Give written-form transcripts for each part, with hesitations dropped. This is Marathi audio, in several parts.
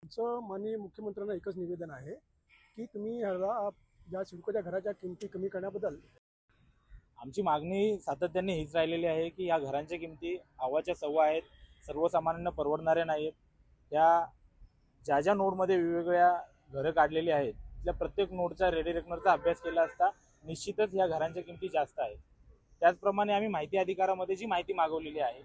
आमचं माननीय मुख्यमंत्र्यांना एकच निवेदन आहे की तुम्ही ह्याला ज्या सिडकोच्या घराच्या किमती कमी करण्याबद्दल आमची मागणी सातत्याने हीच राहिलेली आहे की या घरांच्या किमती अव्वाच्या सव्वा आहेत, सर्वसामान्यांना परवडणाऱ्या नाहीत. त्या ज्या ज्या नोडमध्ये वेगवेगळ्या घरं काढलेली आहेत त्या प्रत्येक नोडचा रेडी रेकनरचा अभ्यास केला असता निश्चितच या घरांच्या किमती जास्त आहेत. त्याचप्रमाणे आम्ही माहिती अधिकारामध्ये जी माहिती मागवलेली आहे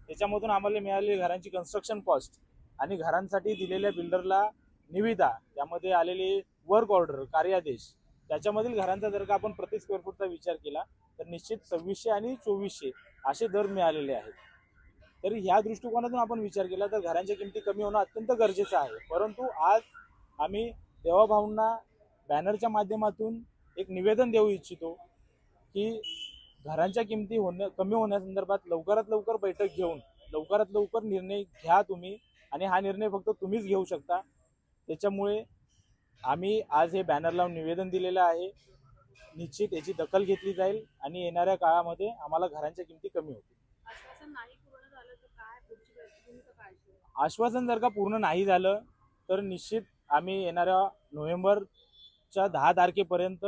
त्याच्यामधून आम्हाला मिळालेली घरांची कन्स्ट्रक्शन कॉस्ट आणि घरांसाठी दिलेल्या बिल्डरला निविदा, त्यामध्ये आलेले वर्क ऑर्डर कार्यादेश, त्याच्यामधील घरांचा जर का आपण प्रति स्क्वेअर फूटचा विचार केला तर निश्चित 2600 आणि 2400 असे दर मिळालेले आहेत. तरी ह्या दृष्टिकोनातून आपण विचार केला तर घरांच्या किमती कमी होणं अत्यंत गरजेचं आहे. परंतु आज आम्ही देवाभाऊंना बॅनरच्या माध्यमातून एक निवेदन देऊ इच्छितो की घरांच्या किमती कमी होण्यासंदर्भात लवकरात लवकर बैठक घेऊन लवकरात लवकर निर्णय घ्या तुम्ही, आणि हा निर्णय फक्त तुम्हीच घेऊ शकता. त्याच्यामुळे आम्ही आज हे बॅनर लावून निवेदन दिलेलं आहे. निश्चित याची दखल घेतली जाईल आणि येणाऱ्या काळामध्ये आम्हाला घरांच्या किमती कमी होतील. आश्वासन नाही पूर्ण झालं तर काय पुढची भूमिका काय असेल? आश्वासन जर का पूर्ण नाही झालं तर निश्चित आम्ही येणाऱ्या नोव्हेंबरच्या 10 तारखेपर्यंत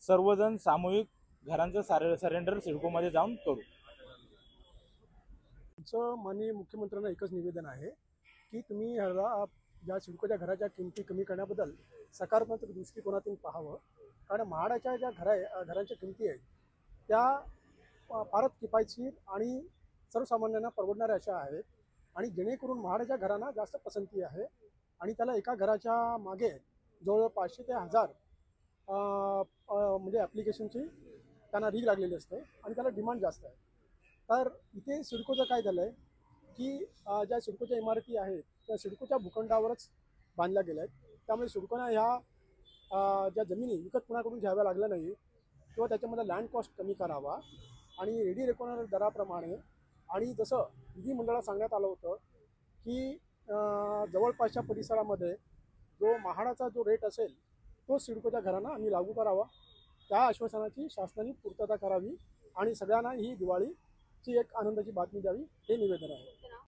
सर्वजण सामूहिक घरांचं सरेंडर सिडकोमध्ये जाऊन करू. आमचं माननीय मुख्यमंत्र्यांना एकच निवेदन आहे की तुम्ही ह्याला ज्या सिडकोच्या घराच्या किमती कमी करण्याबद्दल सकारात्मक दृष्टिकोनातून पाहावं. कारण म्हाडाच्या ज्या घरांच्या किमती आहेत त्या फारच किफायतशीर आणि सर्वसामान्यांना परवडणाऱ्या अशा आहेत आणि जेणेकरून म्हाडाच्या घरांना जास्त पसंती आहे आणि त्याला एका घराच्या मागे जवळ 500 ते 1000 म्हणजे ॲप्लिकेशनची त्यांना रीग लागलेली असते आणि त्याला डिमांड जास्त आहे. तर इथे सिडकोचं काय झालं आहे की ज्या सिडकोच्या इमारती आहेत त्या सिडकोच्या भूखंडावरच बांधल्या गेल्या आहेत. त्यामुळे सिडकोना ह्या ज्या जमिनी विकत कुणाकडून घ्याव्या लागल्या नाही किंवा त्याच्यामध्ये लँड कॉस्ट कमी करावा आणि रेडी रेकॉनर दराप्रमाणे आणि जसं विधिमंडळात सांगण्यात आलं होतं की जवळपासच्या परिसरामध्ये जो म्हाडाचा जो रेट असेल तो सिडकोच्या घरांना आम्ही लागू करावा. त्या आश्वासनाची शासनाने पूर्तता करावी आणि सगळ्यांना ही दिवाळीची एक आनंदाची बातमी द्यावी हे निवेदन आहे.